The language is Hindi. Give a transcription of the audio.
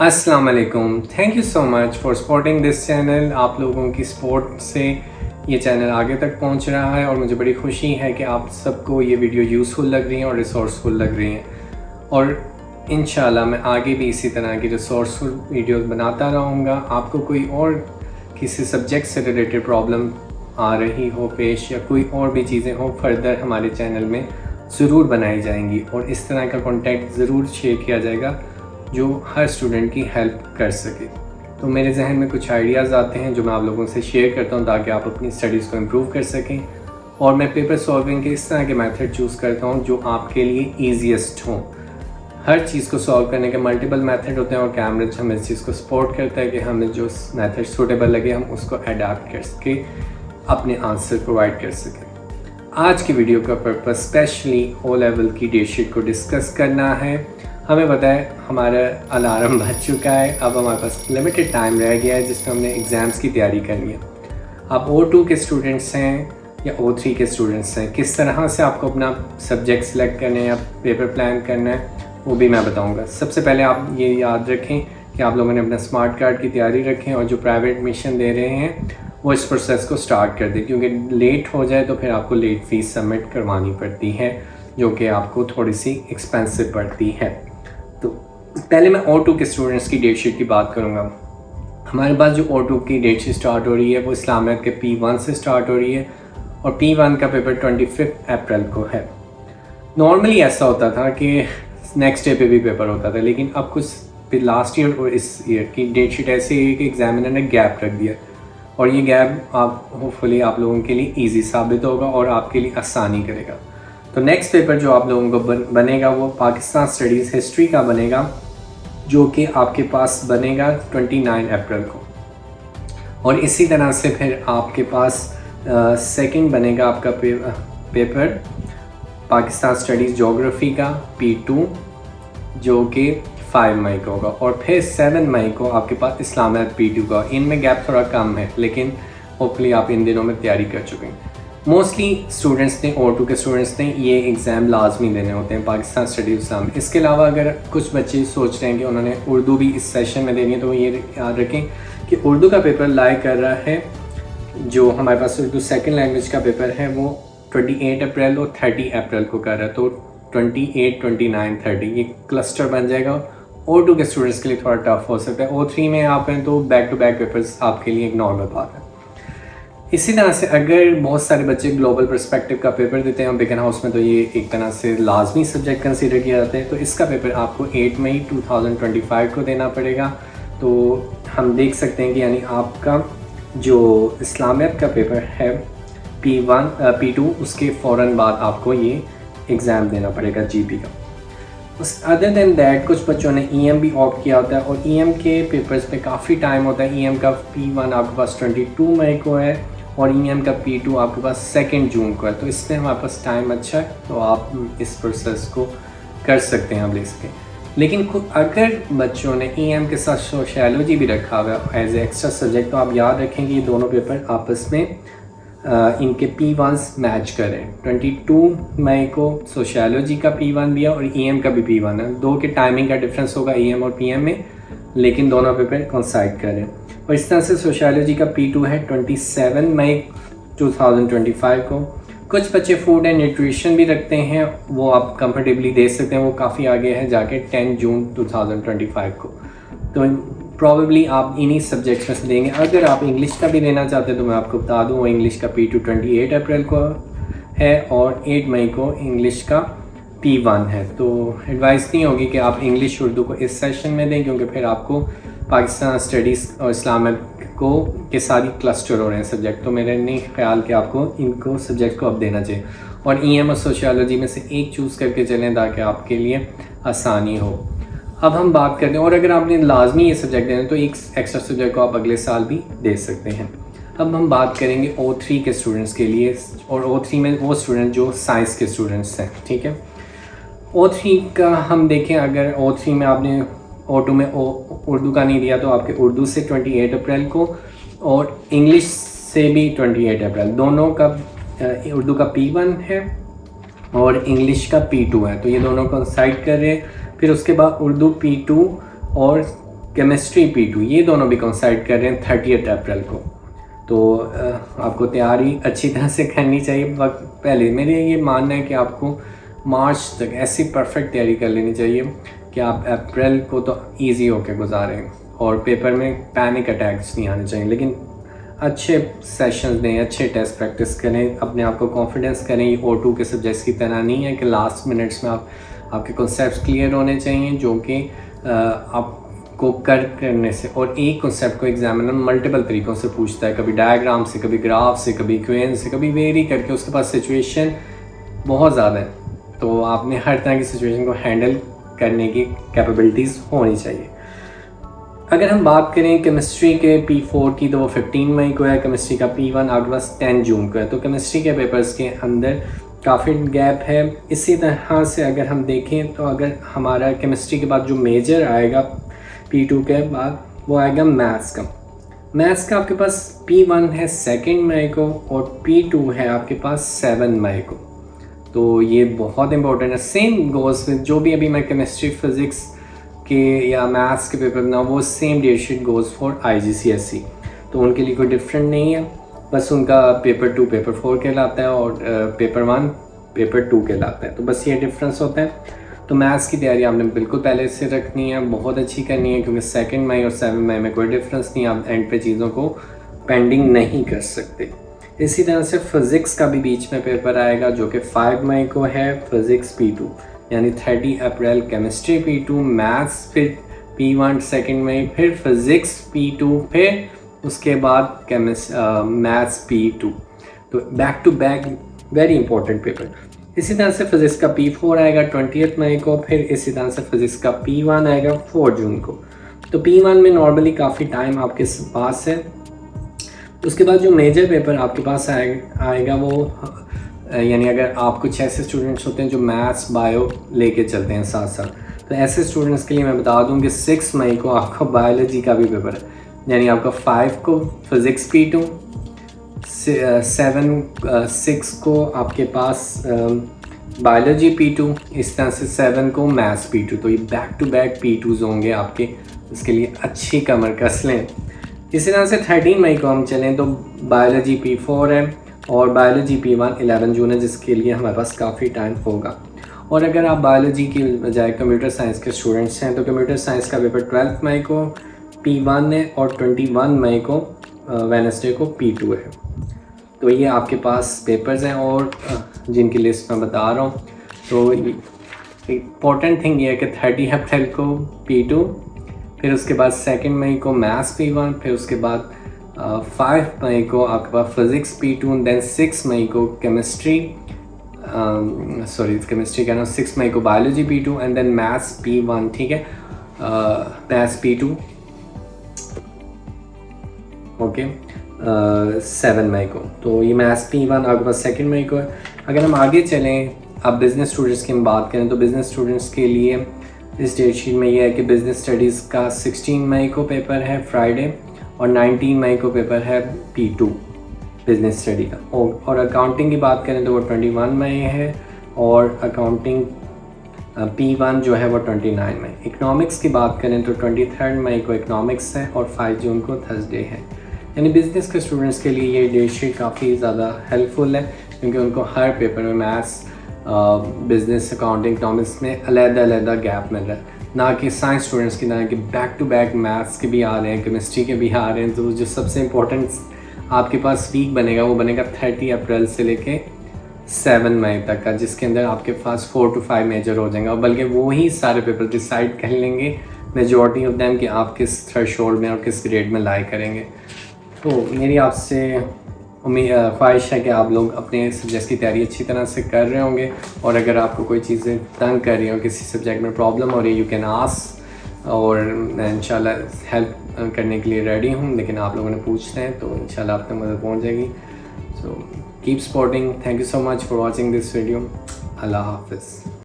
अस्सलाम वालेकुम। Thank you so much for supporting this channel. आप लोगों की सपोर्ट से ये चैनल आगे तक पहुंच रहा है और मुझे बड़ी खुशी है कि आप सबको ये वीडियो यूज़फुल लग रही हैं और रिसोर्सफुल लग रही हैं। और इंशाल्लाह मैं आगे भी इसी तरह की रिसोर्सफुल वीडियोस बनाता रहूँगा। आपको कोई और किसी सब्जेक्ट से रिलेटेड प्रॉब्लम आ रही हो पेश या कोई और भी चीज़ें हो, फर्दर हमारे चैनल में ज़रूर बनाई जाएंगी और इस तरह का कॉन्टेंट ज़रूर शेयर किया जाएगा जो हर स्टूडेंट की हेल्प कर सके। तो मेरे जहन में कुछ आइडियाज़ आते हैं जो मैं आप लोगों से शेयर करता हूं ताकि आप अपनी स्टडीज़ को इम्प्रूव कर सकें। और मैं पेपर सॉल्विंग के इस तरह के मेथड चूज़ करता हूं जो आपके लिए ईजीएस्ट हों। हर चीज़ को सॉल्व करने के मल्टीपल मेथड होते हैं और कैमब्रिज हमें इस चीज़ को सपोर्ट करता है कि हमें जो मेथड सूटेबल लगे हम उसको अडाप्ट कर सके, अपने आंसर प्रोवाइड कर सकें। आज की वीडियो का पर्पस स्पेशली ओ लेवल की डेट शीट को डिस्कस करना है। हमें पता है हमारा अलार्म बज चुका है, अब हमारे पास लिमिटेड टाइम रह गया है जिसमें हमने एग्ज़ाम्स की तैयारी करनी है। आप O2 के स्टूडेंट्स हैं या O3 के स्टूडेंट्स हैं, किस तरह से आपको अपना सब्जेक्ट सेलेक्ट करना है या पेपर प्लान करना है वो भी मैं बताऊंगा। सबसे पहले आप ये याद रखें कि आप लोगों ने अपना स्मार्ट कार्ड की तैयारी रखें और जो प्राइवेट एडमिशन दे रहे हैं वो इस प्रोसेस को स्टार्ट कर दें, क्योंकि लेट हो जाए तो फिर आपको लेट फीस सबमिट करवानी पड़ती है जो कि आपको थोड़ी सी एक्सपेंसिव पड़ती है। तो पहले मैं O2 के स्टूडेंट्स की डेट शीट की बात करूंगा। हमारे पास जो O2 की डेट शीट स्टार्ट हो रही है वो इस्लामियत के P1 से स्टार्ट हो रही है और P1 का पेपर 25 अप्रैल को है। नॉर्मली ऐसा होता था कि नेक्स्ट डे पे भी पेपर होता था, लेकिन अब कुछ लास्ट ईयर और इस ईयर की डेट शीट ऐसी है कि एग्जामिनर ने गैप रख दिया और ये गैप आप होपफुली आप लोगों के लिए ईजी साबित होगा और आपके लिए आसानी करेगा। तो नेक्स्ट पेपर जो आप लोगों को बनेगा वो पाकिस्तान स्टडीज़ हिस्ट्री का बनेगा, जो कि आपके पास बनेगा 29 अप्रैल को। और इसी तरह से फिर आपके पास सेकंड बनेगा आपका पेपर पाकिस्तान स्टडीज़ ज्योग्राफी का P2, जो कि 5 मई को होगा। और फिर 7 मई को आपके पास इस्लामियत P2 का। इनमें गैप थोड़ा कम है, लेकिन होपफुली आप इन दिनों में तैयारी कर चुके हैं। मोस्टली स्टूडेंट्स ने O2 के स्टूडेंट्स ने ये एग्ज़ाम लाजमी देने होते हैं पाकिस्तान स्टडीज़ इस्लाम। इसके अलावा अगर कुछ बच्चे सोच रहे हैं कि उन्होंने उर्दू भी इस सेशन में देनी है तो ये याद रखें कि उर्दू का पेपर लाई कर रहा है, जो हमारे पास उर्दू सेकंड लैंग्वेज का पेपर है वो 28 अप्रैल और 30 अप्रैल को कर रहा है। तो 28, 29, 30 ये क्लस्टर बन जाएगा। O2 के स्टूडेंट्स के लिए थोड़ा टफ हो सकता है। O3 में आप हैं तो बैक टू बैक पेपर्स आपके लिए एक नॉर्मल बात है। इसी तरह से अगर बहुत सारे बच्चे ग्लोबल पर्सपेक्टिव का पेपर देते हैं बिगन हाउस में तो ये एक तरह से लाजमी सब्जेक्ट कंसीडर किया जाता है। तो इसका पेपर आपको 8 मई 2025 को देना पड़ेगा। तो हम देख सकते हैं कि यानी आपका जो इस्लामियत का पेपर है P1 P2 उसके फ़ौरन बाद आपको ये एग्ज़ाम देना पड़ेगा GP का। बस अदर दैन दैट कुछ बच्चों ने EM भी ऑप्ट किया होता है और EM के पेपर्स पे काफ़ी टाइम होता है। EM का P1 आपके पास 22 मई को है और EM का P2 आपके पास 2 जून को है। तो इसमें हमारे पास टाइम अच्छा है, तो आप इस प्रोसेस को कर सकते हैं, आप ले सकें। लेकिन अगर बच्चों ने EM के साथ सोशियोलॉजी भी रखा हुआ है एज ए एक्स्ट्रा सब्जेक्ट, तो आप याद रखें कि ये दोनों पेपर आपस में इनके P1s मैच करें। 22 मई को सोशियोलॉजी का P1 भी है और EM का भी P1 है। दो के टाइमिंग का डिफरेंस होगा EM और PM में, लेकिन दोनों पेपर कोइंसाइड करें। और इस तरह से सोशियोलॉजी का P2 है 27 मई 2025 को। कुछ बच्चे फूड एंड न्यूट्रिशन भी रखते हैं, वो आप कंफर्टेबली दे सकते हैं, वो काफ़ी आगे है जाके 10 जून 2025 को। तो प्रॉबेबली आप इन्हीं सब्जेक्ट्स में से देंगे। अगर आप इंग्लिश का भी देना चाहते हैं तो मैं आपको बता दूं वो इंग्लिश का P2 28 अप्रैल को है और 8 मई को इंग्लिश का P1 है। तो एडवाइस नहीं होगी कि आप इंग्लिश उर्दू को इस सेशन में दें, क्योंकि फिर आपको पाकिस्तान स्टडीज़ और इस्लामियत को के साथ ही क्लस्टर हो रहे हैं सब्जेक्ट। तो मेरे नहीं ख्याल कि आपको इनको सब्जेक्ट को अब देना चाहिए और EM और सोशियोलॉजी में से एक चूज़ करके चलें ताकि आपके लिए आसानी हो। अब हम बात करते हैं, और अगर आपने लाजमी ये सब्जेक्ट देना तो एक एक्स्ट्रा सब्जेक्ट को आप अगले साल भी दे सकते हैं। अब हम बात करेंगे O3 के स्टूडेंट्स के लिए, और O3 में वो स्टूडेंट जो साइंस के स्टूडेंट्स हैं, ठीक है। O3 का हम देखें, अगर O3 में आपने O2 में उर्दू का नहीं दिया तो आपके उर्दू से 28 अप्रैल को और इंग्लिश से भी 28 अप्रैल, दोनों का उर्दू का P1 है और इंग्लिश का P2 है। तो ये दोनों कोइंसाइड कर रहे हैं। फिर उसके बाद उर्दू P2 और केमिस्ट्री P2 ये दोनों भी कोइंसाइड कर रहे हैं 30 अप्रैल को। तो आपको तैयारी अच्छी तरह से करनी चाहिए वक्त पहले। मेरे ये मानना है कि आपको मार्च तक ऐसी परफेक्ट तैयारी कर लेनी चाहिए कि आप अप्रैल को तो इजी होकर गुजारें और पेपर में पैनिक अटैक्स नहीं आने चाहिए। लेकिन अच्छे सेशंस दें, अच्छे टेस्ट प्रैक्टिस करें, अपने आप को कॉन्फिडेंस करें। ये O2 के सब्जेक्ट्स की तरह नहीं है कि लास्ट मिनट्स में आपके कॉन्सेप्ट्स क्लियर होने चाहिए जो कि आपको करने से। और एक कॉन्सेप्ट को एग्जामिनर मल्टीपल तरीक़ों से पूछता है, कभी डायग्राम से, कभी ग्राफ से, कभी इक्वेशन से, कभी वेरी करके। उसके पास सिचुएशन बहुत ज़्यादा है, तो आपने हर तरह की सिचुएशन को हैंडल करने की कैपेबिलिटीज़ होनी चाहिए। अगर हम बात करें केमिस्ट्री के P4 की, तो वो 15 मई को है। केमिस्ट्री का P1 आपके पास 10 जून को है। तो केमिस्ट्री के पेपर्स के अंदर काफ़ी गैप है। इसी तरह से अगर हम देखें तो अगर हमारा केमिस्ट्री के बाद जो मेजर आएगा P2 के बाद, वो आएगा मैथ्स का। मैथ्स का आपके पास P1 है 2 मई को और P2 है आपके पास 7 मई को। तो ये बहुत इंपॉर्टेंट है। सेम गोज विद जो भी अभी मैं केमिस्ट्री, फिज़िक्स के या मैथ्स के पेपर ना, वो same date sheet goes for IGCSE। तो उनके लिए कोई डिफरेंट नहीं है, बस उनका पेपर 2 पेपर 4 कहलाता है और पेपर 1 पेपर 2 कहलाता है। तो बस ये डिफरेंस होता है। तो मैथ्स की तैयारी आपने बिल्कुल पहले से रखनी है, बहुत अच्छी करनी है, क्योंकि 2 मई और 7 मई में कोई डिफरेंस नहीं, आप एंड पे चीज़ों को पेंडिंग नहीं कर सकते। इसी तरह से फ़िज़िक्स का भी बीच में पेपर आएगा जो कि 5 मई को है, फ़िज़िक्स P2, यानी 30 अप्रैल केमिस्ट्री P2, मैथ्स फिर P1 2 मई, फिर फ़िज़िक्स P2, फिर उसके बाद मैथ्स P2। तो back to back very important paper. इसी तरह से फ़िज़िक्स का P4 आएगा 20 मई को, फिर इसी तरह से फ़िज़िक्स का P1 आएगा 4 जून को। तो P1 में नॉर्मली काफ़ी टाइम आपके पास है। उसके बाद जो मेजर पेपर आपके पास आएगा वो, यानी अगर आप कुछ ऐसे स्टूडेंट्स होते हैं जो मैथ्स बायो लेके चलते हैं साथ साथ, तो ऐसे स्टूडेंट्स के लिए मैं बता दूं कि 6 मई को आपका बायोलॉजी का भी पेपर है। यानी आपका 5 को फ़िज़िक्स P2, 6 को आपके पास बायोलॉजी P2, इस तरह से 7 को मैथ्स P2। तो ये बैक टू बैक P2s होंगे आपके, इसके लिए अच्छी कमर कस लें। इसी तरह से 13 मई को हम चलें तो बायोलॉजी P4 है और बायोलॉजी P1 11 जून है, जिसके लिए हमारे पास काफ़ी टाइम होगा। और अगर आप बायोलॉजी की बजाय कंप्यूटर साइंस के स्टूडेंट्स हैं तो कंप्यूटर साइंस का पेपर 12 मई को P1 है और 21 मई को वेडनेसडे को P2 है। तो ये आपके पास पेपर्स हैं और जिनकी लिस्ट मैं बता रहा हूँ। तो इम्पोर्टेंट थिंग ये है कि 30 अप्रैल को P2, फिर उसके बाद 2 मई को मैथ्स P1, फिर उसके बाद 5 मई को आपके पास फिज़िक्स P2, देन 6 मई को केमिस्ट्री कह रहा हूँ, 6 मई को biology P2 and then maths P1। ठीक है, मैथ्स P2 ओके 7 मई को। तो ये मैथ्स P1 आपके पास 2 मई को है। अगर हम आगे चलें, अब बिज़नेस स्टूडेंट्स की हम बात करें तो बिज़नेस स्टूडेंट्स के लिए इस डेट शीट में ये है कि बिज़नेस स्टडीज़ का 16 मई को पेपर है फ्राइडे और 19 मई को पेपर है P2 बिज़नेस स्टडी का। और अकाउंटिंग की बात करें तो वो 21 मई है और अकाउंटिंग P1 जो है वो 29 मई। इकनॉमिक्स की बात करें तो 23 मई को इकनॉमिक्स है और 5 जून को थर्सडे है। यानी बिज़नेस के स्टूडेंट्स के लिए ये डेट शीट काफ़ी ज़्यादा हेल्पफुल है, क्योंकि उनको हर पेपर में मैथ्स, बिज़नेस, अकाउंटिंग, इकनॉमिक्स में अलग-अलग गैप मिल रहा है, ना कि साइंस स्टूडेंट्स की तरह कि बैक टू बैक मैथ्स के भी आ रहे हैं, केमिस्ट्री के भी आ रहे हैं। तो जो सबसे इम्पोर्टेंट आपके पास वीक बनेगा वो बनेगा 30 अप्रैल से लेके 7 मई तक का, जिसके अंदर आपके पास 4 to 5 मेजर हो जाएंगे। और बल्कि वो ही सारे पेपर डिसाइड कर लेंगे मेजॉरिटी ऑफ दैम कि आप किस थ्रेशोल्ड में और किस ग्रेड में लाई करेंगे। तो मेरी आपसे ख्वाहिश है कि आप लोग अपने सब्जेक्ट की तैयारी अच्छी तरह से कर रहे होंगे, और अगर आपको कोई चीज़ें तंग कर रही हो, किसी सब्जेक्ट में प्रॉब्लम हो रही है, यू कैन आस्क, और मैं इंशाल्लाह हेल्प करने के लिए रेडी हूँ। लेकिन आप लोगों ने पूछना है तो इंशाल्लाह आप तक मदद पहुँच जाएगी। So keep supporting. Thank you so much for watching this video. अल्लाह हाफिज़।